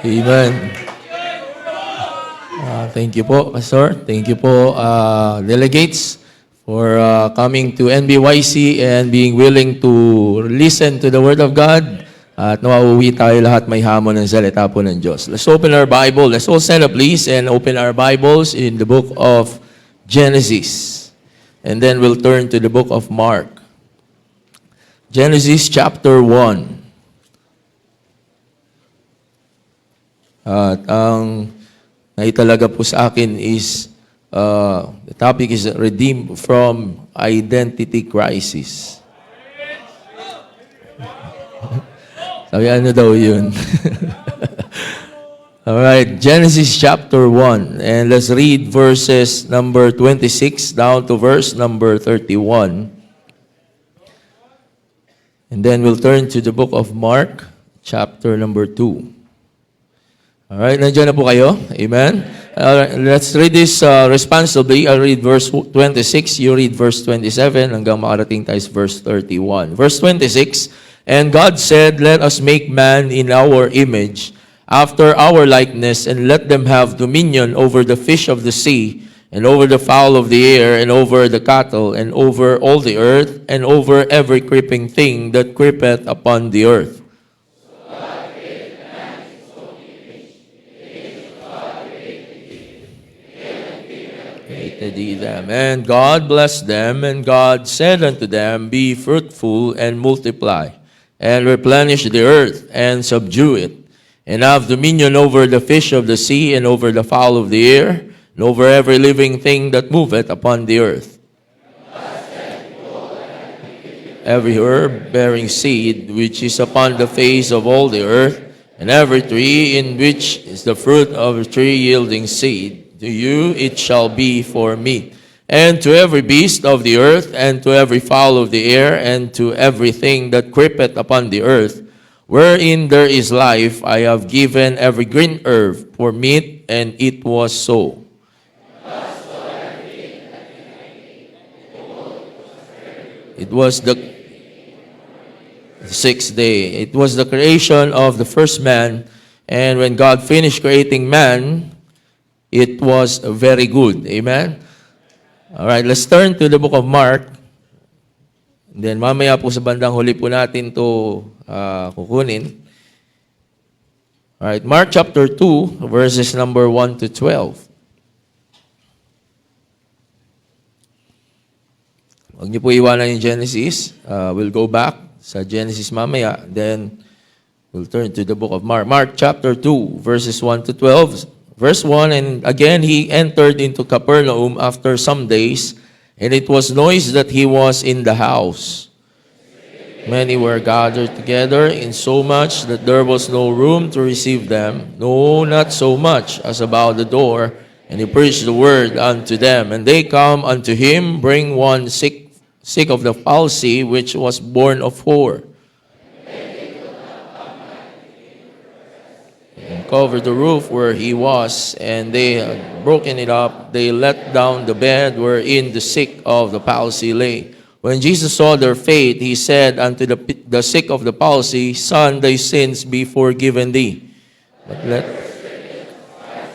Amen. Thank you po, Pastor. Thank you po, delegates, for coming to NBYC and being willing to listen to the Word of God. At nawauwi tayo lahat may hamon ng salita po ng Diyos. Let's open our Bible. Let's all stand up, please, and open our Bibles in the book of Genesis. And then we'll turn to the book of Mark. Genesis chapter 1. At ang naitalaga po sa akin is, the topic is redeemed from identity crisis. Sabi, ano daw yun? Alright, Genesis chapter 1. And let's read verses number 26 down to verse number 31. And then we'll turn to the book of Mark, chapter number 2. Alright, nandiyan na po kayo? Amen? Let's read this responsibly. I'll read verse 26, you read verse 27, hanggang makarating tayo sa verse 31. Verse 26, "And God said, Let us make man in our image, after our likeness, and let them have dominion over the fish of the sea, and over the fowl of the air, and over the cattle, and over all the earth, and over every creeping thing that creepeth upon the earth." Them. And God blessed them, and God said unto them, Be fruitful and multiply, and replenish the earth, and subdue it, and have dominion over the fish of the sea, and over the fowl of the air, and over every living thing that moveth upon the earth. Every herb bearing seed, which is upon the face of all the earth, and every tree in which is the fruit of a tree yielding seed, to you it shall be for meat. And to every beast of the earth, and to every fowl of the air, and to everything that creepeth upon the earth, wherein there is life, I have given every green herb for meat, and it was so. It was the sixth day. It was the creation of the first man, and when God finished creating man, it was very good. Amen? Alright, let's turn to the book of Mark. And then mamaya po sa bandang huli po natin to kukunin. Alright, Mark chapter 2, verses number 1 to 12. Huwag niyo po iwanan yung Genesis. We'll go back sa Genesis mamaya. Then, we'll turn to the book of Mark. Mark chapter 2, verses 1 to 12. Verse 1, "And again he entered into Capernaum after some days, and it was noised that he was in the house. Many were gathered together, insomuch that there was no room to receive them, no, not so much as about the door. And he preached the word unto them. And they come unto him, bring one sick of the palsy, which was born of 4. Covered the roof where he was, and they had broken it up. They let down the bed wherein the sick of the palsy lay. When Jesus saw their faith, he said unto the sick of the palsy, Son, thy sins be forgiven thee. But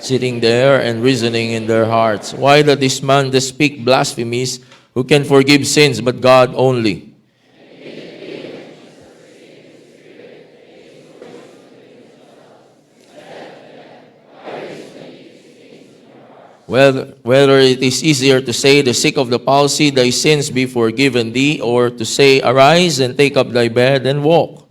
sitting there and reasoning in their hearts, Why doth this man thus speak blasphemies? Who can forgive sins but God only? Whether it is easier to say, the sick of the palsy, thy sins be forgiven thee, or to say, arise and take up thy bed and walk.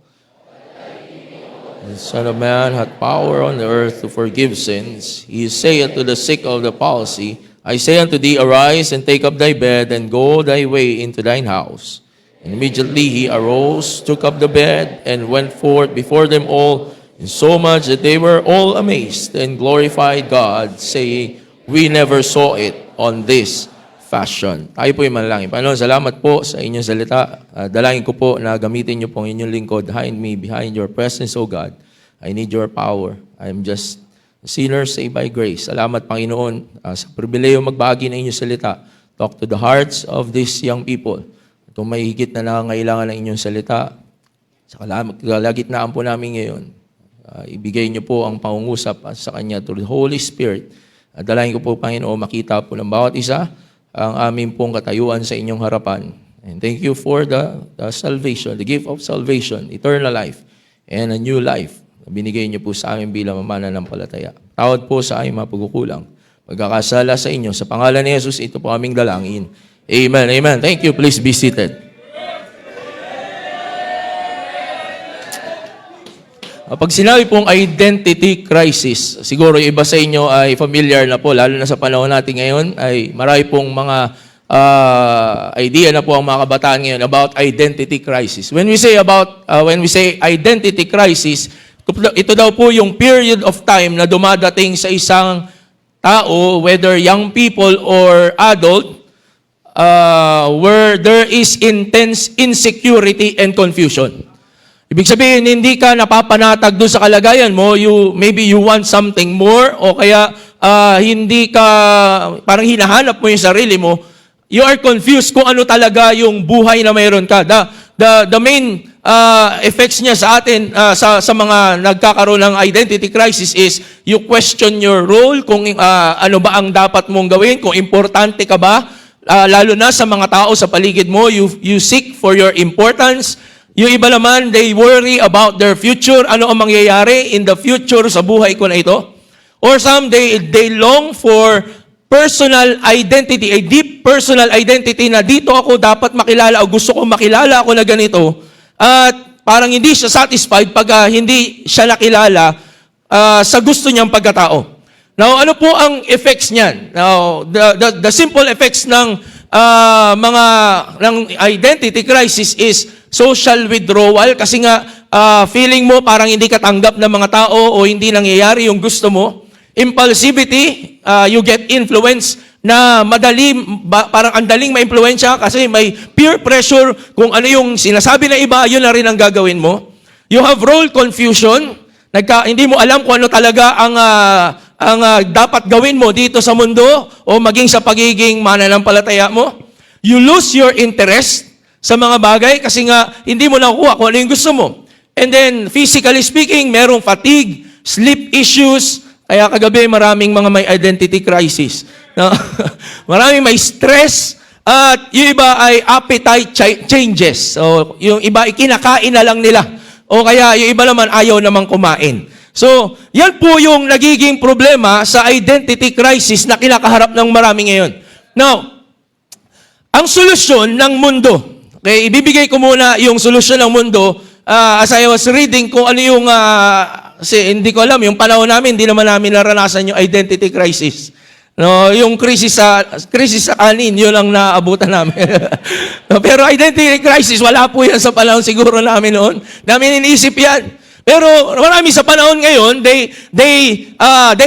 The Son of Man hath power on the earth to forgive sins. He saith to the sick of the palsy, I say unto thee, arise and take up thy bed and go thy way into thine house. And immediately he arose, took up the bed, and went forth before them all, insomuch that they were all amazed and glorified God, saying, We never saw it on this fashion. Tayo po yung manalangin. Panginoon, salamat po sa inyong salita. Dalangin ko po na gamitin niyo po ang inyong lingkod behind your presence, O God. I need your power. I am just a sinner saved by grace. Salamat, Panginoon, sa pribileyo magbahagi ng inyong salita. Talk to the hearts of these young people. Kung may higit na nangangailangan ng inyong salita, sa kalagitnaan po namin ngayon, ibigay niyo po ang pangungusap sa Kanya through the Holy Spirit. At dalayan ko po, Panginoon, makita po ng bawat isa ang aming pong katayuan sa inyong harapan. And thank you for the salvation, the gift of salvation, eternal life, and a new life na binigay niyo po sa amin bilang mananampalataya. Tawad po sa aming mga pagkukulang. Pagkakasala sa inyo, sa pangalan ni Jesus, ito po aming dalangin. Amen, amen. Thank you. Please be seated. Pag sinabi pong identity crisis, siguro yung iba sa inyo ay familiar na po, lalo na sa panahon natin ngayon, ay marami pong mga idea na po ang mga kabataan ngayon about identity crisis. When we say identity crisis, ito daw po yung period of time na dumadating sa isang tao, whether young people or adult, where there is intense insecurity and confusion. Ibig sabihin, hindi ka napapanatag doon sa kalagayan mo, maybe you want something more, o kaya hindi ka, parang hinahanap mo yung sarili mo, you are confused kung ano talaga yung buhay na mayroon ka. The main effects niya sa atin, sa mga nagkakaroon ng identity crisis is, you question your role, kung ano ba ang dapat mong gawin, kung importante ka ba, lalo na sa mga tao sa paligid mo, you seek for your importance. Yung iba naman, they worry about their future, ano ang mangyayari in the future sa buhay ko na ito. Or some, they long for personal identity, a deep personal identity na dito ako dapat makilala o gusto ko makilala ako na ganito. At parang hindi siya satisfied pag hindi siya nakilala sa gusto niyang pagkatao. Now, ano po ang effects niyan? Now, the simple effects ng identity crisis is social withdrawal, kasi nga feeling mo parang hindi ka tanggap ng mga tao o hindi nangyayari yung gusto mo. Impulsivity, you get influence na parang andaling ma-influensya kasi may peer pressure, kung ano yung sinasabi na iba, yun na rin ang gagawin mo. You have role confusion, hindi mo alam kung ano talaga ang dapat gawin mo dito sa mundo o maging sa pagiging mananampalataya mo. You lose your interest sa mga bagay kasi nga hindi mo nakuha kung ano yung gusto mo. And then, physically speaking, merong fatigue, sleep issues, kaya kagabi maraming mga may identity crisis. No? Maraming may stress, at yung iba ay appetite changes. So, yung iba ikinakain na lang nila. O kaya yung iba naman ayaw namang kumain. So, yan po yung nagiging problema sa identity crisis na kinakaharap ng marami ngayon. Now, ang solusyon ng mundo, okay, ibibigay ko muna yung solusyon ng mundo as I was reading kung ano yung, kasi hindi ko alam, yung panahon namin, hindi naman namin naranasan yung identity crisis. No, yung krisis sa kanin, yun ang naabutan namin. No, pero identity crisis, wala po yan sa panahon siguro namin noon. Namin iniisip yan. Pero marami sa panahon ngayon, they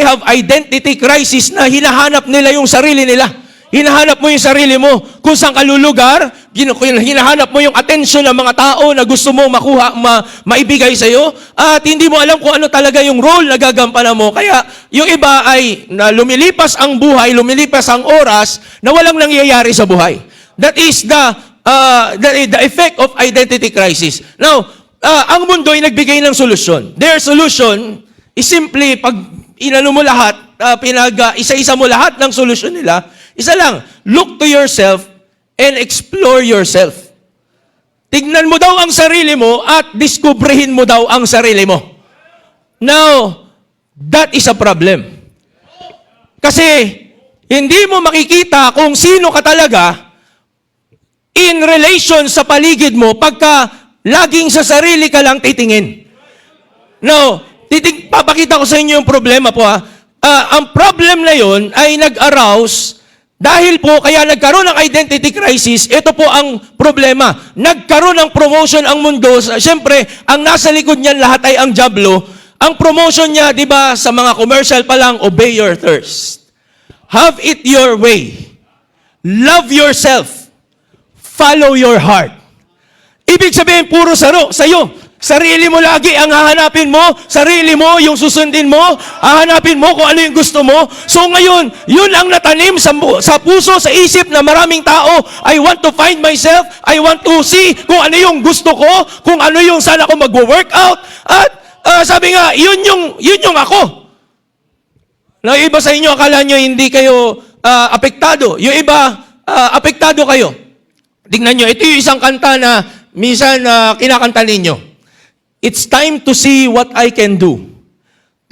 have identity crisis na hinahanap nila yung sarili nila. Hinahanap mo yung sarili mo kung saan ka lulugar, hinahanap mo yung atensyon ng mga tao na gusto mo makuha, maibigay sa iyo, at hindi mo alam kung ano talaga yung role na gagampanan mo. Kaya yung iba ay lumilipas ang buhay, lumilipas ang oras na walang nangyayari sa buhay. That is the effect of identity crisis. Now, ang mundo ay nagbigay ng solusyon. Their solution is simply, pag inano mo lahat, isa-isa mo lahat ng solusyon nila, isa lang, look to yourself and explore yourself. Tignan mo daw ang sarili mo at diskubrihin mo daw ang sarili mo. Now, that is a problem. Kasi, hindi mo makikita kung sino ka talaga in relation sa paligid mo pagka laging sa sarili ka lang titingin. Now, papakita ko sa inyo yung problema po ha. Ang problem na yon ay nag-arouse dahil po, kaya nagkaroon ng identity crisis, ito po ang problema. Nagkaroon ng promotion ang mundo. Siyempre, ang nasa likod niyan lahat ay ang dyablo. Ang promotion niya, di ba, sa mga commercial pa lang, obey your thirst. Have it your way. Love yourself. Follow your heart. Ibig sabihin, puro sa'yo. Sarili mo lagi ang hahanapin mo, sarili mo yung susundin mo, hahanapin mo kung ano yung gusto mo. So ngayon, yun ang natanim sa puso, sa isip na maraming tao. I want to find myself, I want to see kung ano yung gusto ko, kung ano yung saan ako mag-workout. At Sabi nga, yun yung ako. Na iba sa inyo, akala nyo hindi kayo apektado. Yung iba, apektado kayo. Tingnan nyo, ito yung isang kanta na minsan kinakanta ninyo. It's time to see what I can do.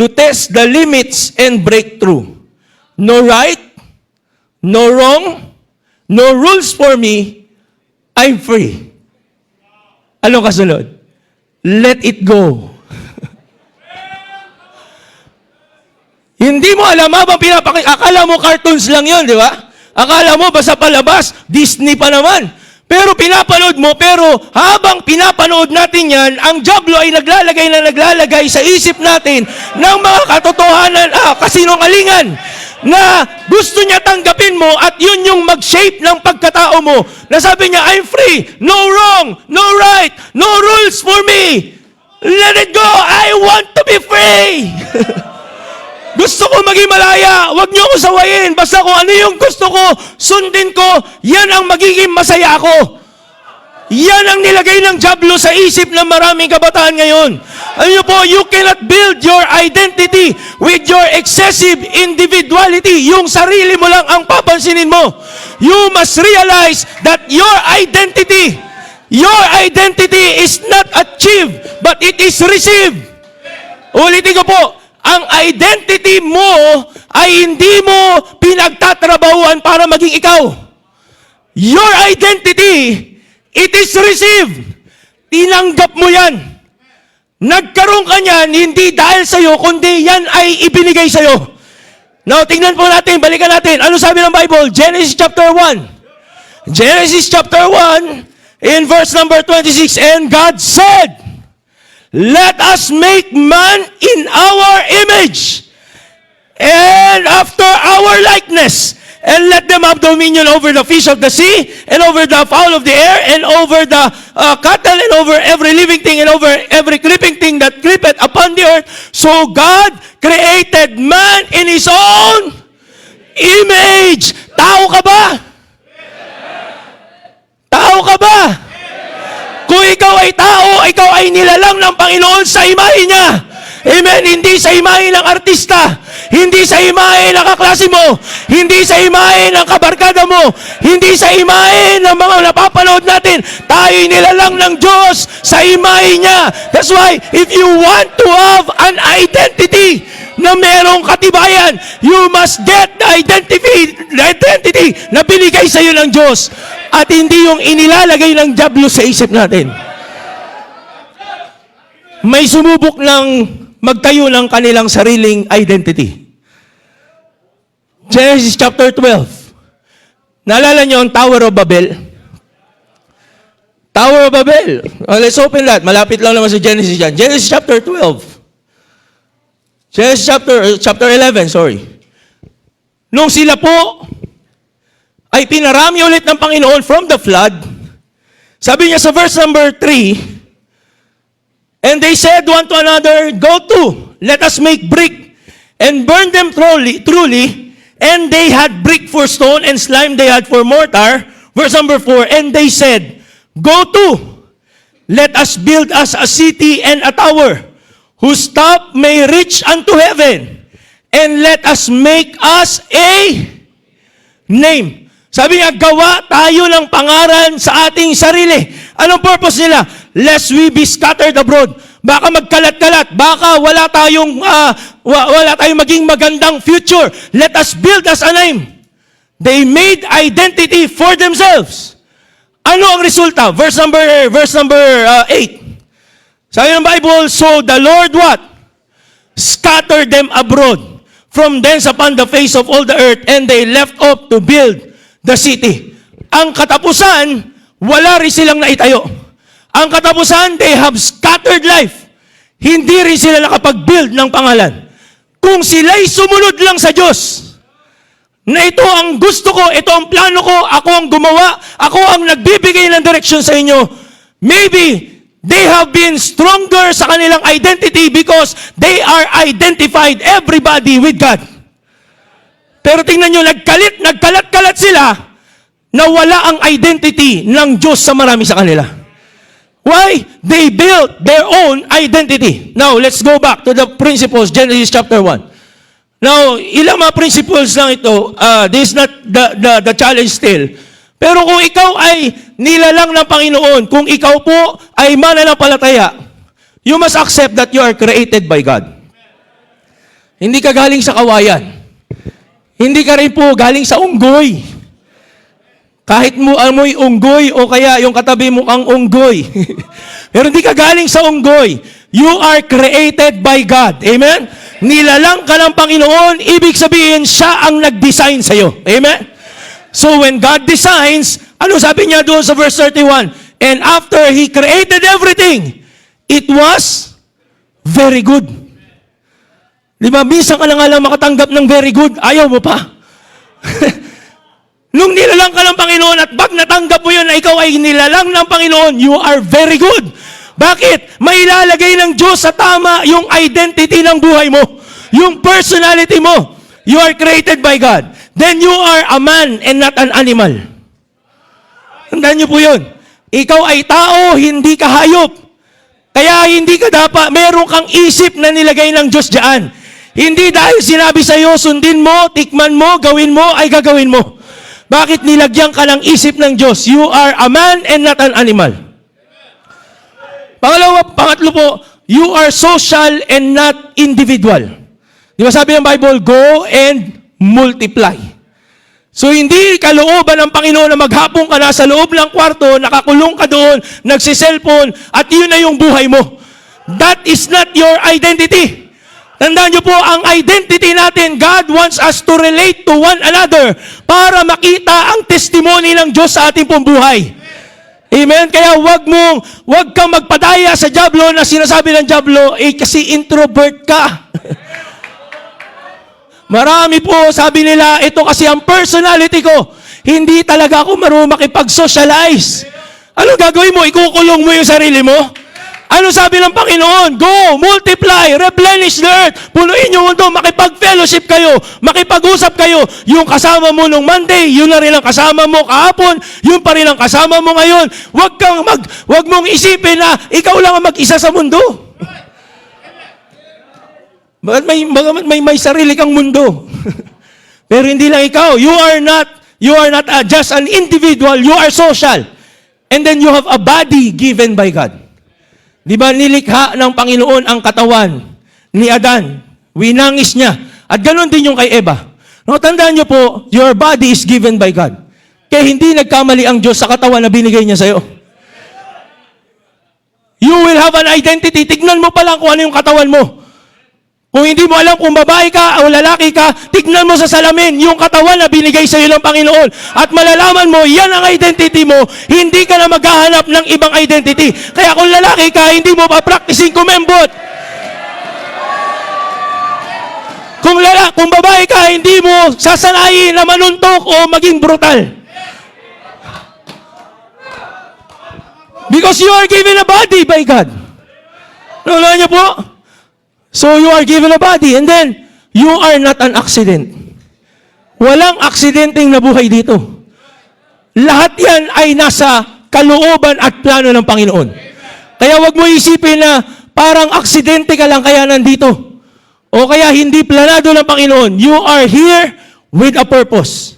To test the limits and break through. No right, no wrong, no rules for me, I'm free. Ano kasunod? Let it go. Hindi mo alam habang pinapakita. Akala mo cartoons lang yon, di ba? Akala mo basta palabas, Disney pa naman. Pero pinapanood mo, pero habang pinapanood natin yan, ang diablo ay naglalagay sa isip natin ng mga katotohanan, kasinungalingan, na gusto niya tanggapin mo at yun yung mag-shape ng pagkatao mo. Na sabi niya, I'm free, no wrong, no right, no rules for me. Let it go, I want to be free. Gusto ko maging malaya, huwag niyo ako sawayin. Basta kung ano yung gusto ko, sundin ko, yan ang magiging masaya ko. Yan ang nilagay ng diablo sa isip ng maraming kabataan ngayon. Ano po, you cannot build your identity with your excessive individuality. Yung sarili mo lang ang papansinin mo. You must realize that your identity is not achieved, but it is received. Ulitin ko po, ang identity mo ay hindi mo pinagtatrabahuan para maging ikaw. Your identity, it is received. Tinanggap mo yan. Nagkaroon ka niyan, hindi dahil sa'yo, kundi yan ay ibinigay sa'yo. Now, tingnan po natin, balikan natin. Ano sabi ng Bible? Genesis chapter 1. Genesis chapter 1, in verse number 26, and God said, let us make man in our image and after our likeness, and let them have dominion over the fish of the sea, and over the fowl of the air, and over the cattle, and over every living thing, and over every creeping thing that creepeth upon the earth. So God created man in His own image. Tao ka ba? Tao ka ba? Kung ikaw ay tao, ikaw ay nilalang ng Panginoon sa imahe niya. Amen? Hindi sa imahe ng artista. Hindi sa imahe ng kaklase mo. Hindi sa imahe ng kabarkada mo. Hindi sa imahe ng mga napapanood natin. Tayo'y nilalang ng Diyos sa imahe niya. That's why, if you want to have an identity na merong katibayan, you must get the identity na binigay sa iyo ng Diyos. At hindi yung inilalagay ng diablo sa isip natin. May sumubok ng magtayo ng kanilang sariling identity. Genesis chapter 12. Naalala niyo ang Tower of Babel? Tower of Babel. Let's open that. Malapit lang naman sa Genesis yan. Genesis chapter 12. Genesis chapter 11, sorry. Nung sila po ay pinarami ulit ng Panginoon from the flood, sabi niya sa verse number 3, and they said one to another, go to, let us make brick, and burn them truly, and they had brick for stone, and slime they had for mortar. Verse number 4, and they said, go to, let us build us a city and a tower, whose top may reach unto heaven, and let us make us a name. Sabi niya, gawa tayo ng pangaran sa ating sarili. Anong purpose nila? Lest we be scattered abroad. Baka magkalat-kalat. Baka wala tayong maging magandang future. Let us build us a name. They made identity for themselves. Ano ang resulta? Verse number 8. Sabi ng Bible, so the Lord what? Scattered them abroad from thence upon the face of all the earth, and they left off to build the city. Ang katapusan, wala rin silang naitayo. Ang katapusan, they have scattered life. Hindi rin sila nakapag-build ng pangalan. Kung sila'y sumunod lang sa Diyos, na ito ang gusto ko, ito ang plano ko, ako ang gumawa, ako ang nagbibigay ng direksyon sa inyo, maybe they have been stronger sa kanilang identity because they are identified everybody with God. Pero tingnan nyo, nagkalat-kalat sila na wala ang identity ng Diyos sa marami sa kanila. Why? They built their own identity. Now, let's go back to the principles, Genesis chapter 1. Now, ilang mga principles lang ito. This is not the challenge still. Pero kung ikaw ay nilalang ng Panginoon, kung ikaw po ay mananampalataya, you must accept that you are created by God. Hindi ka galing sa kawayan. Hindi ka rin po galing sa unggoy. Kahit mo amoy unggoy o kaya yung katabi mo ang unggoy. Pero hindi ka galing sa unggoy. You are created by God. Amen? Nilalang ka ng Panginoon, ibig sabihin siya ang nag-design sa'yo. Amen? So when God designs, ano sabi niya doon sa verse 31? And after He created everything, it was very good. Di ba? Minsan ka na nga lang makatanggap ng very good, ayaw mo pa. Nung nilalang ka ng Panginoon at pag natanggap mo yun na ikaw ay nilalang ng Panginoon, you are very good. Bakit? May ilalagay ng Diyos sa tama yung identity ng buhay mo. Yung personality mo. You are created by God. Then you are a man and not an animal. Tandaan niyo po yun. Ikaw ay tao, hindi ka hayop. Kaya hindi ka dapat, meron kang isip na nilagay ng Diyos dyan. Hindi dahil sinabi sa iyo, sundin mo, tikman mo, gawin mo, ay gagawin mo. Bakit nilagyan ka ng isip ng Diyos? You are a man and not an animal. Pangatlo po, you are social and not individual. Di ba sabi ng Bible, go and multiply. So hindi kalooban ng Panginoon na maghapon ka na sa loob ng kwarto, nakakulong ka doon, nagsiselfon, at yun na yung buhay mo. That is not your identity. Tandaan niyo po, ang identity natin, God wants us to relate to one another para makita ang testimony ng Diyos sa ating pong buhay. Amen? Kaya wag kang magpadaya sa dyablo na sinasabi ng dyablo, kasi introvert ka. Marami po, sabi nila, ito kasi ang personality ko. Hindi talaga ako marunong makipag-socialize. Ano gagawin mo? Ikukulong mo yung sarili mo? Ano sabi ng Panginoon? Go, multiply, replenish the earth. Punuin yung mundo, makipag-fellowship kayo, makipag-usap kayo. Yung kasama mo nung Monday, yun na rin ang kasama mo kahapon, yun pa rin ang kasama mo ngayon. Wag mong isipin na ikaw lang ang mag-isa sa mundo. Bakit may sarili kang mundo? Pero hindi lang ikaw. You are not just an individual, you are social. And then you have a body given by God. Di ba nilikha ng Panginoon ang katawan ni Adan? Winangis niya. At ganon din yung kay Eva. No, tandaan niyo po, your body is given by God. Kaya hindi nagkamali ang Diyos sa katawan na binigay niya sa'yo. You will have an identity. Tignan mo pa lang kung ano yung katawan mo. Kung hindi mo alam kung babae ka o lalaki ka, tignan mo sa salamin yung katawan na binigay sa iyo ng Panginoon. At malalaman mo, yan ang identity mo, hindi ka na maghahanap ng ibang identity. Kaya kung lalaki ka, hindi mo pa practicing kumembot. Kung babae ka, hindi mo sasanayin na manuntok o maging brutal. Because you are given a body by God. Nalala niyo po? So you are given a body and then you are not an accident. Walang aksidenteng nabuhay dito. Lahat yan ay nasa kalooban at plano ng Panginoon. Kaya wag mo isipin na parang aksidente ka lang kaya nandito. O kaya hindi planado ng Panginoon. You are here with a purpose.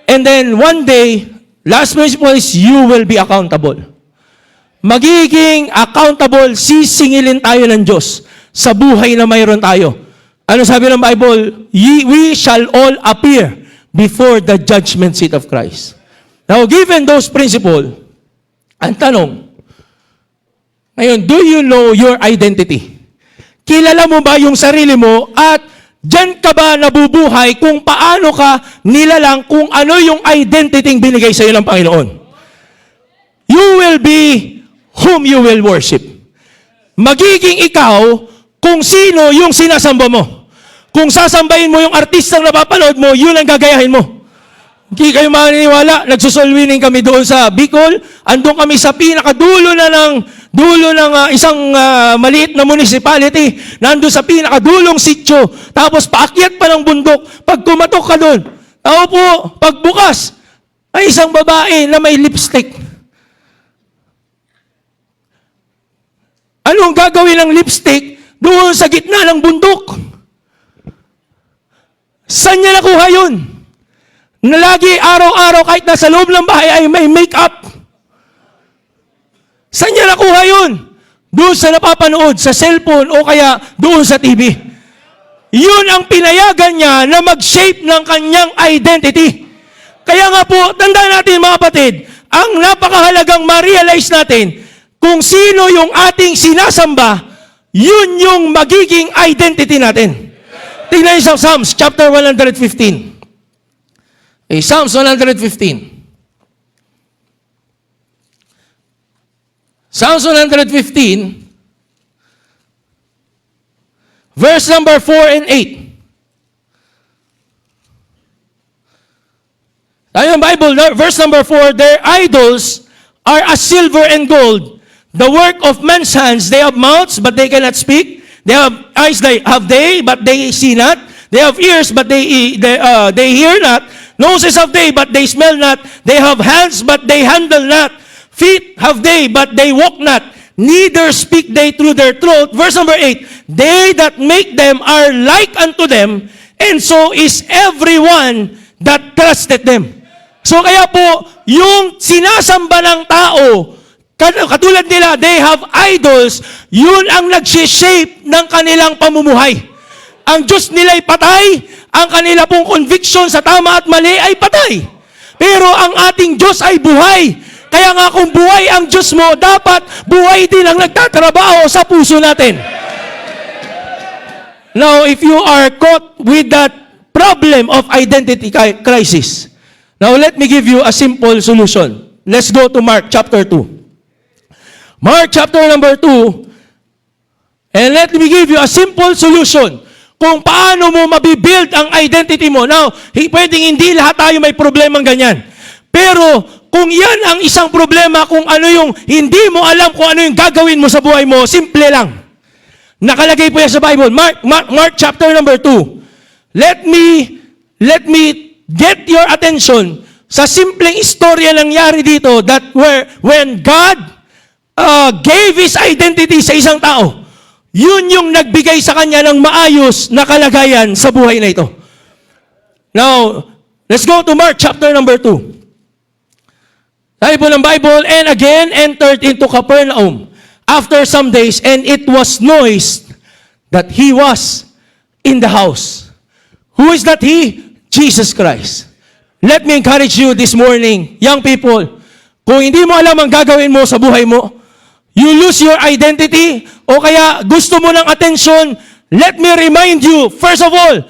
And then one day, last principle is you will be accountable. Magiging accountable, sisingilin tayo ng Diyos sa buhay na mayroon tayo. Ano sabi ng Bible? We shall all appear before the judgment seat of Christ. Now, given those principles, ang tanong, ngayon, do you know your identity? Kilala mo ba yung sarili mo at dyan ka ba nabubuhay kung paano ka nilalang kung ano yung identity binigay sa iyo ng Panginoon? You will be whom you will worship. Magiging ikaw kung sino yung sinasamba mo. Kung sasambahin mo yung artistang napapanood mo, yun ang gagayahin mo. Hindi kayo maniniwala, nagsusoul winning kami doon sa Bicol, andun kami sa pinakadulo ng isang maliit na municipality, nandun sa pinakadulong sityo, tapos paakyat pa ng bundok, pag kumatok ka doon, tao po, pagbukas, ay isang babae na may lipstick. Anong gagawin ng lipstick doon sa gitna ng bundok? Saan niya nakuha yun? Na lagi, araw-araw, kahit nasa loob ng bahay ay may make-up. Saan niya nakuha yun? Doon sa napapanood, sa cellphone, o kaya doon sa TV. Yun ang pinayagan niya na mag-shape ng kanyang identity. Kaya nga po, tandaan natin mga kapatid, ang napakahalagang ma-realize natin, kung sino yung ating sinasamba, yun yung magiging identity natin. Tingnan niyo sa Psalms, chapter 115. Psalms 115. Psalms 115, verse number 4 and 8. Tayo ng Bible, verse number 4, their idols are as silver and gold, the work of men's hands. They have mouths, but they cannot speak. They have eyes, but they see not. They have ears, but they hear not. Noses have they, but they smell not. They have hands, but they handle not. Feet have they, but they walk not. Neither speak they through their throat. Verse number 8, they that make them are like unto them, and so is everyone that trusted them. So kaya po, yung sinasamba ng tao, katulad nila, they have idols, yun ang nag-shape ng kanilang pamumuhay. Ang Diyos nila'y patay, ang kanila pong conviction sa tama at mali ay patay. Pero ang ating Diyos ay buhay. Kaya nga kung buhay ang Diyos mo, dapat buhay din ang nagtatrabaho sa puso natin. Now, if you are caught with that problem of identity crisis, now let me give you a simple solution. Let's go to Mark chapter 2. Mark chapter number 2, and let me give you a simple solution kung paano mo mabibuild ang identity mo. Now, pwedeng hindi lahat tayo may problemang ganyan. Pero, kung yan ang isang problema, kung ano yung hindi mo alam kung ano yung gagawin mo sa buhay mo, simple lang. Nakalagay po yan sa Bible. Mark chapter number 2. Let me get your attention sa simpleng istorya nangyari dito that when God gave His identity sa isang tao, yun yung nagbigay sa kanya ng maayos na kalagayan sa buhay na ito. Now, let's go to Mark chapter number 2. Sabi po ng Bible, and again entered into Capernaum after some days, and it was noised that He was in the house. Who is that He? Jesus Christ. Let me encourage you this morning, young people, kung hindi mo alam ang gagawin mo sa buhay mo, you lose your identity, o kaya gusto mo ng attention, let me remind you, first of all,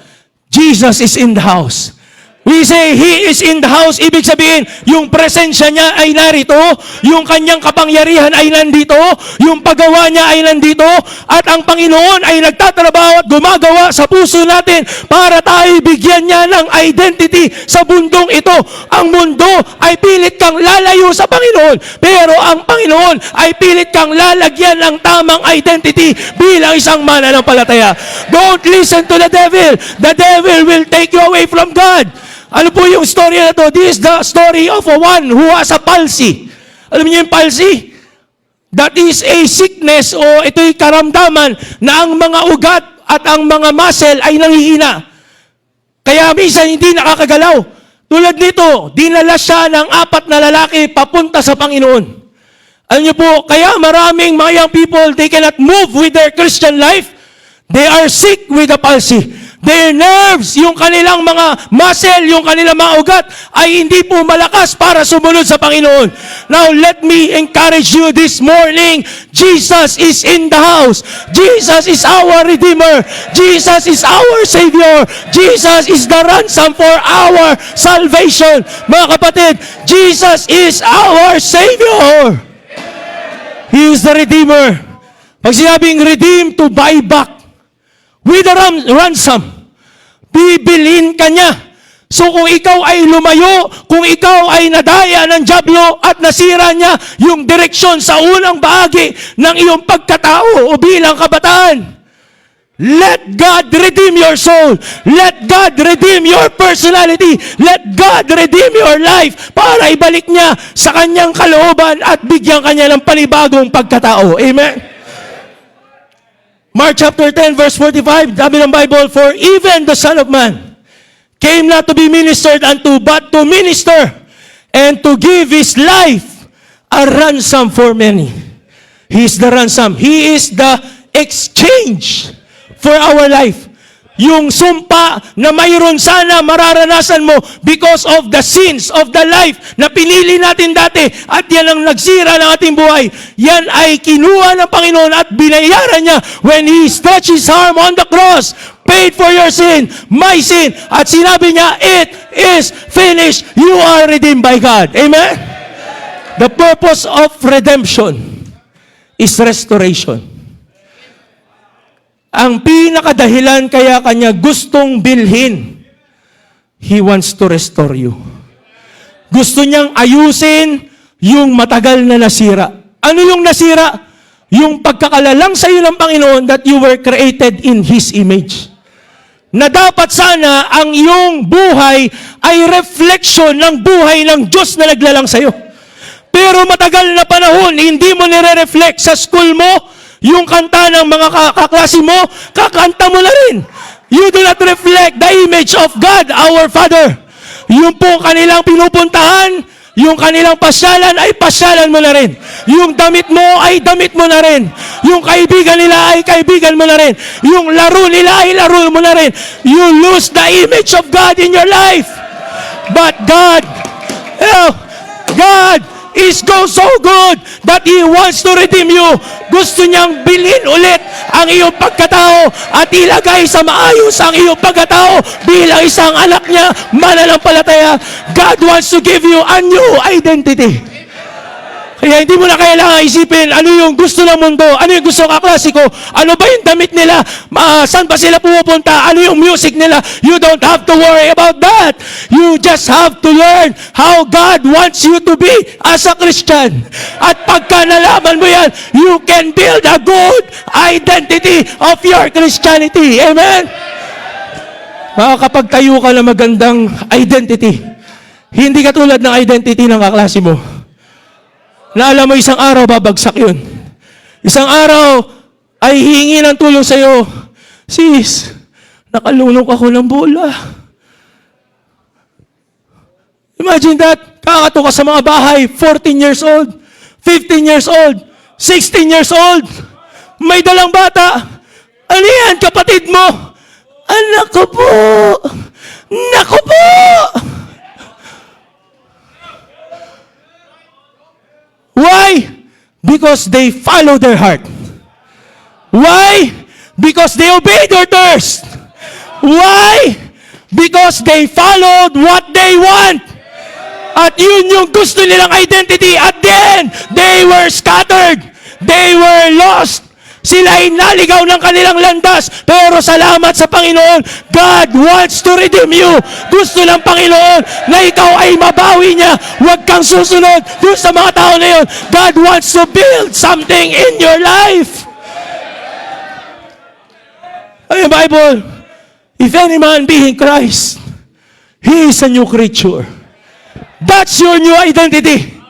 Jesus is in the house. We say, He is in the house. Ibig sabihin, yung presensya niya ay narito, yung kanyang kapangyarihan ay nandito, yung paggawa niya ay nandito, at ang Panginoon ay nagtatrabaho at gumagawa sa puso natin para tayo bigyan niya ng identity sa mundong ito. Ang mundo ay pilit kang lalayo sa Panginoon, pero ang Panginoon ay pilit kang lalagyan ng tamang identity bilang isang mananampalataya. Don't listen to the devil. The devil will take you away from God. Ano po yung story na to? This is the story of a one who has a palsy. Alam niyo yung palsy? That is a sickness o ito'y karamdaman na ang mga ugat at ang mga muscle ay nanghihina. Kaya minsan hindi nakakagalaw. Tulad nito, dinala siya ng 4 na lalaki papunta sa Panginoon. Alam niyo po, kaya maraming mga young people, they cannot move with their Christian life. They are sick with the palsy. Their nerves, yung kanilang mga muscle, yung kanilang mga ugat, ay hindi po malakas para sumunod sa Panginoon. Now, let me encourage you this morning. Jesus is in the house. Jesus is our Redeemer. Jesus is our Savior. Jesus is the ransom for our salvation. Mga kapatid, Jesus is our Savior. He is the Redeemer. Pag sinabing redeem, to buy back. With a ransom, bibilin ka niya. So kung ikaw ay lumayo, kung ikaw ay nadaya ng dyablo at nasira niya yung direksyon sa unang bahagi ng iyong pagkatao o bilang kabataan, let God redeem your soul. Let God redeem your personality. Let God redeem your life para ibalik niya sa kanyang kalooban at bigyan kanya ng panibagong pagkatao. Amen? Mark chapter 10 verse 45, sabi ng Bible, "For even the Son of Man came not to be ministered unto, but to minister, and to give His life a ransom for many." He is the ransom. He is the exchange for our life. Yung sumpa na mayroon sana mararanasan mo because of the sins of the life na pinili natin dati at yan ang nagsira ng ating buhay. Yan ay kinuha ng Panginoon at binayaran niya when He stretched His arm on the cross, paid for your sin, my sin, at sinabi niya, "It is finished." You are redeemed by God. Amen? The purpose of redemption is restoration. Ang pinakadahilan kaya kanya gustong bilhin, He wants to restore you. Gusto niyang ayusin yung matagal na nasira. Ano yung nasira? Yung pagkakalalang sa iyo ng Panginoon that you were created in His image. Na dapat sana ang iyong buhay ay reflection ng buhay ng Diyos na naglalang sa iyo. Pero matagal na panahon, hindi mo nire-reflect sa school mo, yung kanta ng mga kaklase mo, kakanta mo na rin. You do not reflect the image of God, our Father. Yung po kanilang pinupuntahan, yung kanilang pasyalan ay pasyalan mo na rin. Yung damit mo ay damit mo na rin. Yung kaibigan nila ay kaibigan mo na rin. Yung laro nila ay laro mo na rin. You lose the image of God in your life. But God is so good that He wants to redeem you. Gusto niyang bilhin ulit ang iyong pagkatao at ilagay sa maayos ang iyong pagkatao bilang isang anak niya, mananampalataya. God wants to give you a new identity. Kaya hindi mo na kailangan isipin ano yung gusto ng mundo, ano yung gusto ng kaklase ko, ano ba yung damit nila, saan ba sila pumupunta, ano yung music nila. You don't have to worry about that. You just have to learn how God wants you to be as a Christian. At pagka nalaman mo yan, you can build a good identity of your Christianity. Amen? Makakapagtayo ka ng magandang identity. Hindi katulad ng identity ng kaklase mo. Na alam mo, isang araw babagsak yun. Isang araw ay hihingi ng tulong sa'yo. Sis, nakalunok ako ng bola. Imagine that. Kakato ka sa mga bahay, 14 years old, 15 years old, 16 years old. May dalang bata. Ano yan, kapatid mo? Anak ko po. Naku po. Why? Because they follow their heart. Why? Because they obeyed their thirst. Why? Because they followed what they want. At yun yung gusto nilang identity. At then, they were scattered. They were lost. Sila ay naligaw ng kanilang landas. Pero salamat sa Panginoon, God wants to redeem you. Gusto ng Panginoon na ikaw ay mabawi niya. Huwag kang susunod doon sa mga tao na yun. God wants to build something in your life. Ay, Bible, if any man be in Christ, he is a new creature. That's your new identity.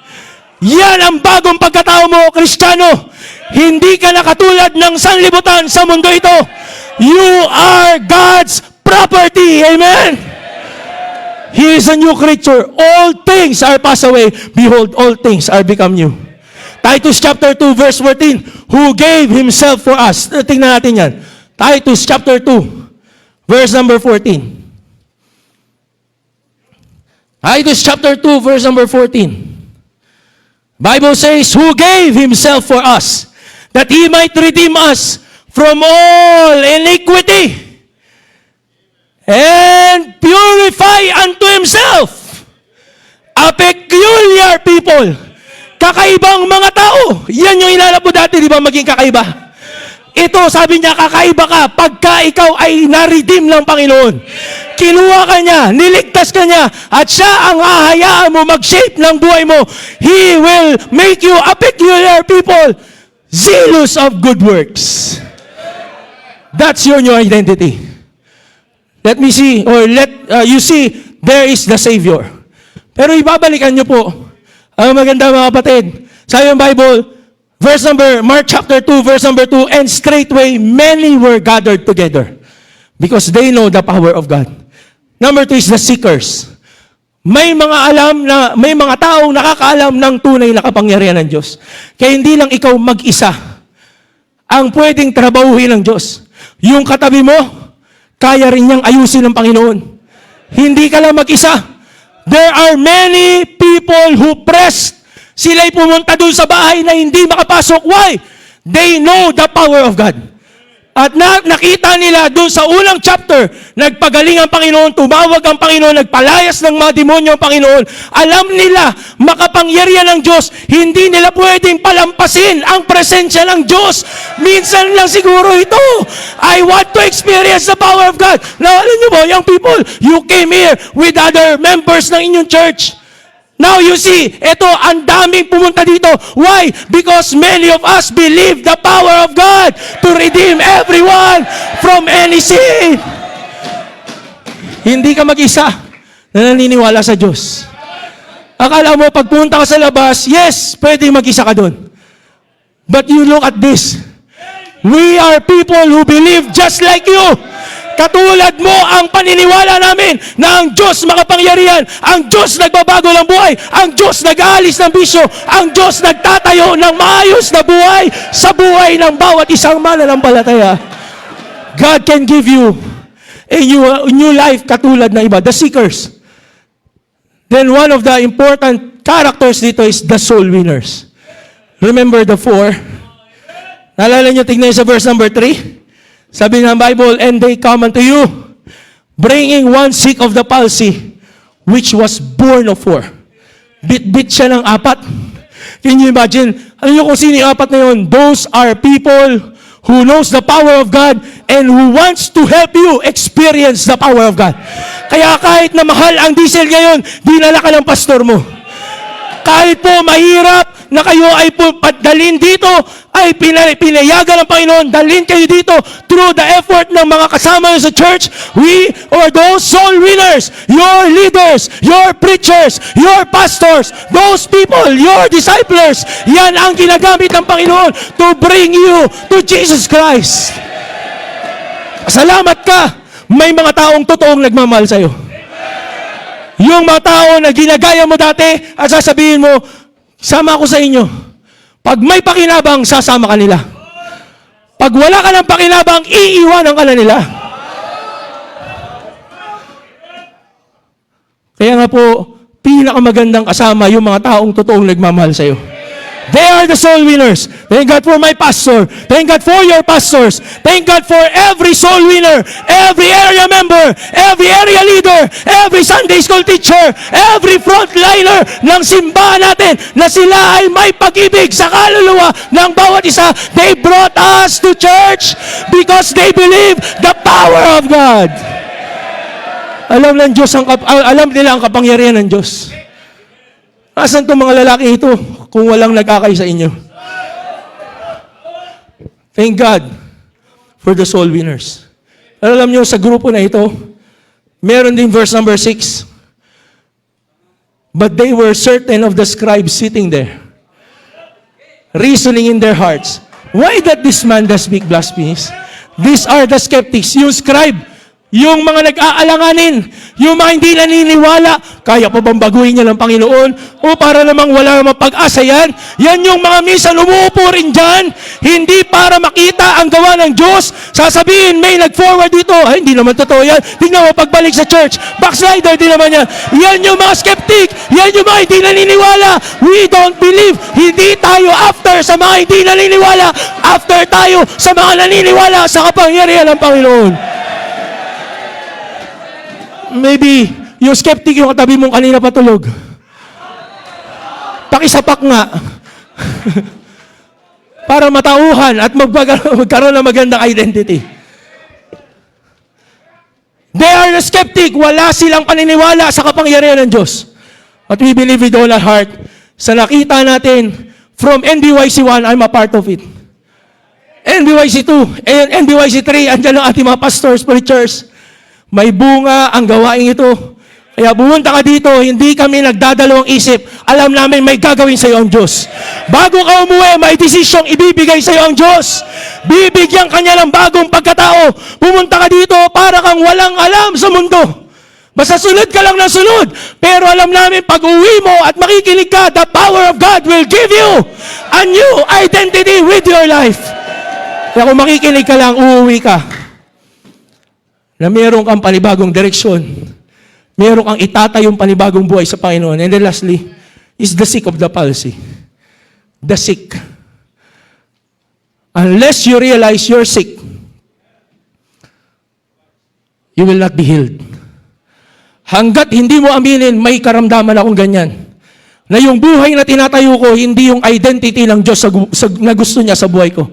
Yan ang bagong pagkatao mo, Kristiyano. Hindi ka na katulad ng sanlibutan sa mundo ito. You are God's property. Amen? He is a new creature. All things are passed away. Behold, all things are become new. Titus chapter 2 verse 14. Who gave Himself for us. Tingnan natin yan. Titus chapter 2 verse number 14. Titus chapter 2 verse number 14. Bible says, who gave Himself for us, that He might redeem us from all iniquity and purify unto Himself a peculiar people. Kakaibang mga tao. Yan yung inalap mo dati, di ba, maging kakaiba? Ito, sabi niya, kakaiba ka pagka ikaw ay na-redeem ng Panginoon. Kinuha ka niya, niligtas ka niya, at siya ang hahayaan mo mag-shape ng buhay mo. He will make you a peculiar people, zealous of good works. That's your new identity. Let me see, or you see, there is the Savior. Pero ibabalikan niyo po, ang maganda mga kapatid, sabi ng Bible, Mark chapter 2, verse number 2, and straightway many were gathered together because they know the power of God. Number 2 is the seekers. May mga taong nakakaalam ng tunay na kapangyarihan ng Diyos. Kaya hindi lang ikaw mag-isa ang pwedeng trabahuhin ng Diyos. Yung katabi mo, kaya rin niyang ayusin ng Panginoon. Hindi ka lang mag-isa. There are many people who pressed. Sila'y pumunta doon sa bahay na hindi makapasok. Why? They know the power of God. At nakita nila doon sa unang chapter, nagpagaling ang Panginoon, tumawag ang Panginoon, nagpalayas ng mga demonyo ang Panginoon. Alam nila, makapangyarihan ng Diyos, hindi nila pwedeng palampasin ang presensya ng Diyos. Minsan lang siguro ito. I want to experience the power of God. Now, alam niyo po, young people, you came here with other members ng inyong church. Now you see, ito, ang daming pumunta dito. Why? Because many of us believe the power of God to redeem everyone from any sin. Hindi ka mag-isa na naniniwala sa Diyos. Akala mo, pagpunta ka sa labas, yes, pwede mag-isa ka doon. But you look at this. We are people who believe just like you. Katulad mo ang paniniwala namin na ang Diyos makapangyarihan, ang Diyos nagbabago ng buhay, ang Diyos nag-aalis ng bisyo, ang Diyos nagtatayo ng maayos na buhay sa buhay ng bawat isang mananampalataya. God can give you a new life katulad ng iba, the seekers. Then one of the important characters dito is the soul winners. Remember the 4? Naalala nyo, tignan sa verse number 3? Sabi ng Bible, and they come unto you, bringing one sick of the palsy, which was born of 4. Bit-bit siya ng 4. Can you imagine? Alam niyo kung sino yung 4 na yun? Those are people who knows the power of God and who wants to help you experience the power of God. Kaya kahit na mahal ang diesel ngayon, dinala ka ng pastor mo. Kahit po mahirap na kayo ay dalhin dito, ay pinayagan ng Panginoon, dalhin kayo dito through the effort ng mga kasama nyo sa church. We or those soul winners, your leaders, your preachers, your pastors, those people, your disciples, yan ang ginagamit ng Panginoon to bring you to Jesus Christ. Salamat ka, may mga taong totoong nagmamahal sa'yo. Yung mga tao na ginagaya mo dati at sasabihin mo, sama ako sa inyo. Pag may pakinabang, sasama ka nila. Pag wala ka ng pakinabang, iiwanan ka na nila. Kaya nga po, pinakamagandang kasama yung mga taong totoong nagmamahal sa'yo. They are the soul winners. Thank God for my pastor. Thank God for your pastors. Thank God for every soul winner, every area member, every area leader, every Sunday school teacher, every frontliner ng simbahan natin na sila ay may pag-ibig sa kaluluwa ng bawat isa. They brought us to church because they believe the power of God. Alam ng Diyos alam nila ang kapangyarihan ng Diyos. Asan itong mga lalaki ito kung walang nagkakay sa inyo? Thank God for the soul winners. Alam nyo, sa grupo na ito, meron din verse number 6. But they were certain of the scribes sitting there, reasoning in their hearts, why that this man does speak blasphemies? These are the skeptics. Yung scribe, yung mga nag-aalanganin, yung mga hindi naniniwala, kaya pa bang baguhin niya ng Panginoon? O para namang wala namang pag-asa yan? Yan yung mga minsan umuupo rin dyan, hindi para makita ang gawa ng Diyos. Sasabihin, may nag-forward dito. Ay, hindi naman totoo yan. Tingnan mo, pagbalik sa church, backslider din naman yan. Yan yung mga skeptic. Yan yung mga hindi naniniwala. We don't believe. Hindi tayo after sa mga hindi naniniwala. After tayo sa mga naniniwala sa kapangyarihan ng Panginoon. Maybe, yung skeptic yung katabi mong kanina patulog. Pakisapak nga. Para matauhan at magkaroon ng magandang identity. They are the skeptic. Wala silang paniniwala sa kapangyarihan ng Diyos. But we believe with all our heart. Sa nakita natin, from NBYC 1, I'm a part of it. NBYC 2, and NBYC 3, andyan ang ating mga pastors, preachers. May bunga ang gawain ito. Kaya pumunta ka dito, hindi kami nagdadalawang isip. Alam namin may gagawin sa iyo ang Diyos. Bago ka umuwi, may desisyong ibibigay sa iyo ang Diyos. Bibigyan ka niya ng bagong pagkatao. Pumunta ka dito para kang walang alam sa mundo. Basta sunod ka lang ng sunod. Pero alam namin, pag uwi mo at makikinig ka, the power of God will give you a new identity with your life. Kaya kung makikinig ka lang, uuwi ka. Na meron kang panibagong direksyon. Meron kang itatayong panibagong buhay sa Panginoon. And then lastly, is the sick of the palsy. The sick. Unless you realize you're sick, you will not be healed. Hanggat hindi mo aminin, may karamdaman akong ganyan. Na yung buhay na tinatayo ko, hindi yung identity ng Diyos na gusto niya sa buhay ko.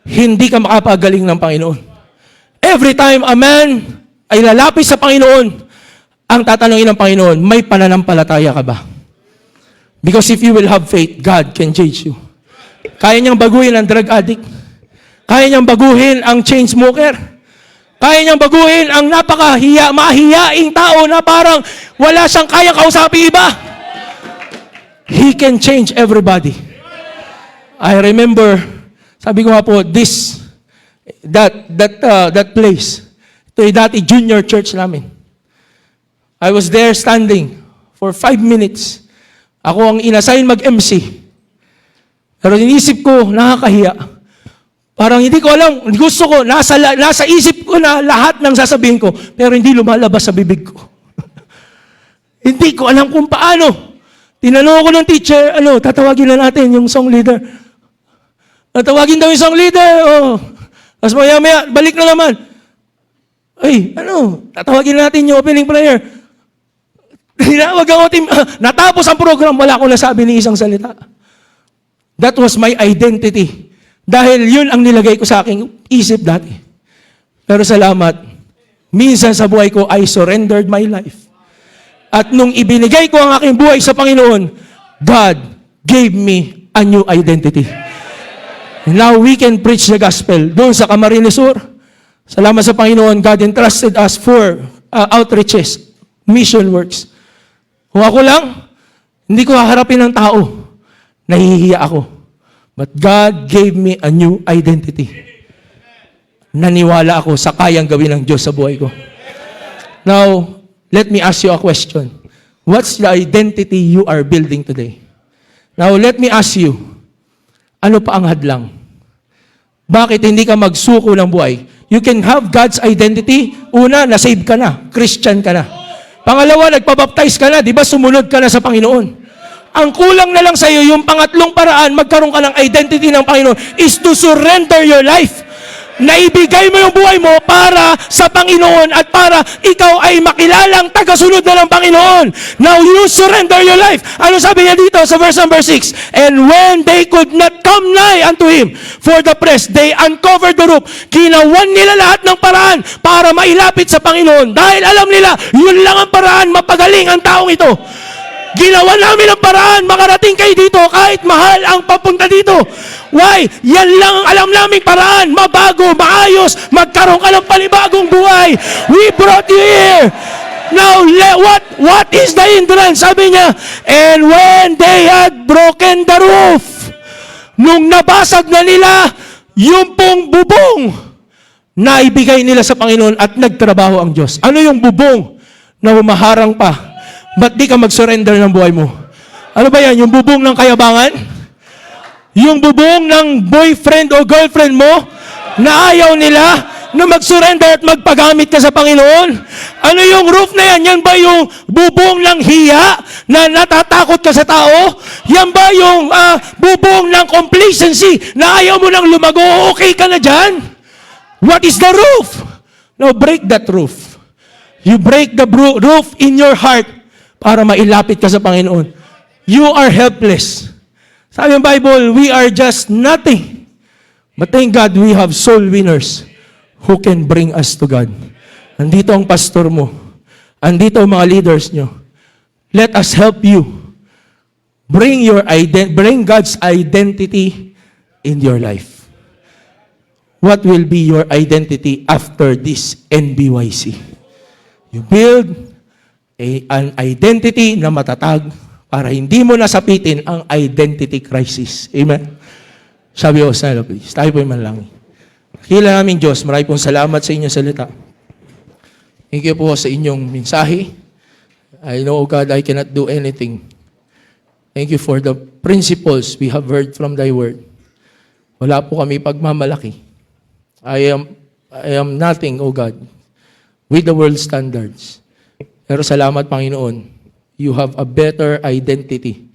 Hindi ka makapagaling ng Panginoon. Every time a man ay lalapit sa Panginoon, ang tatanungin ng Panginoon, may pananampalataya ka ba? Because if you will have faith, God can change you. Kaya niyang baguhin ang drug addict. Kaya niyang baguhin ang chain smoker. Kaya niyang baguhin ang mahihiyaing tao na parang wala siyang kayang kausapin iba. He can change everybody. I remember, sabi ko nga po, that place, ito ay dati junior church namin. I was there standing for 5 minutes. Ako ang inassign mag-MC. Pero inisip ko, nakakahiya. Parang hindi ko alam, gusto ko, nasa isip ko na lahat ng sasabihin ko, pero hindi lumalabas sa bibig ko. Hindi ko alam kung paano. Tinanong ko ng teacher, tatawagin na natin yung song leader. Tatawagin daw yung song leader, Tapos maya, balik na naman. Ay, tatawagin na natin yung opening prayer. Tinawag ako, natapos ang program, wala akong nasabi ni isang salita. That was my identity. Dahil yun ang nilagay ko sa aking isip dati. Pero salamat, minsan sa buhay ko, I surrendered my life. At nung ibinigay ko ang aking buhay sa Panginoon, God gave me a new identity. Now we can preach the gospel. Doon sa Camarines Sur, salamat sa Panginoon, God entrusted us for outreaches, mission works. Kung ako lang, hindi ko haharapin ng tao. Nahihiya ako. But God gave me a new identity. Naniwala ako sa kayang gawin ng Diyos sa buhay ko. Now, let me ask you a question. What's the identity you are building today? Now, let me ask you, ano pa ang hadlang? Bakit hindi ka magsuko ng buhay? You can have God's identity. Una, nasave ka na. Christian ka na. Pangalawa, nagpabaptize ka na. Di ba sumunod ka na sa Panginoon? Ang kulang na lang sa iyo, yung pangatlong paraan, magkaroon ka ng identity ng Panginoon, is to surrender your life. Naibigay mo yung buhay mo para sa Panginoon at para ikaw ay makilalang tagasunod na ng Panginoon. Now you surrender your life. Ano sabi niya dito sa verse number 6? And when they could not come nigh unto him for the press, they uncovered the roof. Ginawan nila lahat ng paraan para mailapit sa Panginoon. Dahil alam nila, yun lang ang paraan, mapagaling ang taong ito. Ginawa namin ang paraan, makarating kayo dito kahit mahal ang papunta dito. Why? Yan lang ang alam naming paraan, mabago, maayos, magkaroon ka ng panibagong buhay. We brought you here. Now, what is the hindrance? Sabi niya, and when they had broken the roof, nung nabasag na nila yung pong bubong, naibigay nila sa Panginoon at nagtrabaho ang Diyos. Ano yung bubong na humaharang pa? Ba't di ka mag-surrender ng buhay mo? Ano ba yan? Yung bubong ng kayabangan? Yung bubong ng boyfriend o girlfriend mo na ayaw nila na mag-surrender at magpagamit ka sa Panginoon? Ano yung roof na yan? Yan ba yung bubong ng hiya na natatakot ka sa tao? Yan ba yung bubong ng complacency na ayaw mo nang lumago? Okay ka na dyan? What is the roof? Now break that roof. You break the roof in your heart para mailapit ka sa Panginoon. You are helpless. Sabi ng Bible, we are just nothing. But thank God, we have soul winners who can bring us to God. Andito ang pastor mo. Andito ang mga leaders nyo. Let us help you. Bring God's identity in your life. What will be your identity after this NBYC? You build an identity na matatag para hindi mo nasapitin ang identity crisis. Amen? Sabi ko, Sana, please, tayo po yung manalangin. Dakila namin Diyos, marami pong salamat sa inyong salita. Thank you po sa inyong mensahe. I know, God, I cannot do anything. Thank you for the principles we have heard from Thy Word. Wala po kami pagmamalaki. I am nothing, O God, with the world standards. Pero salamat, Panginoon, you have a better identity.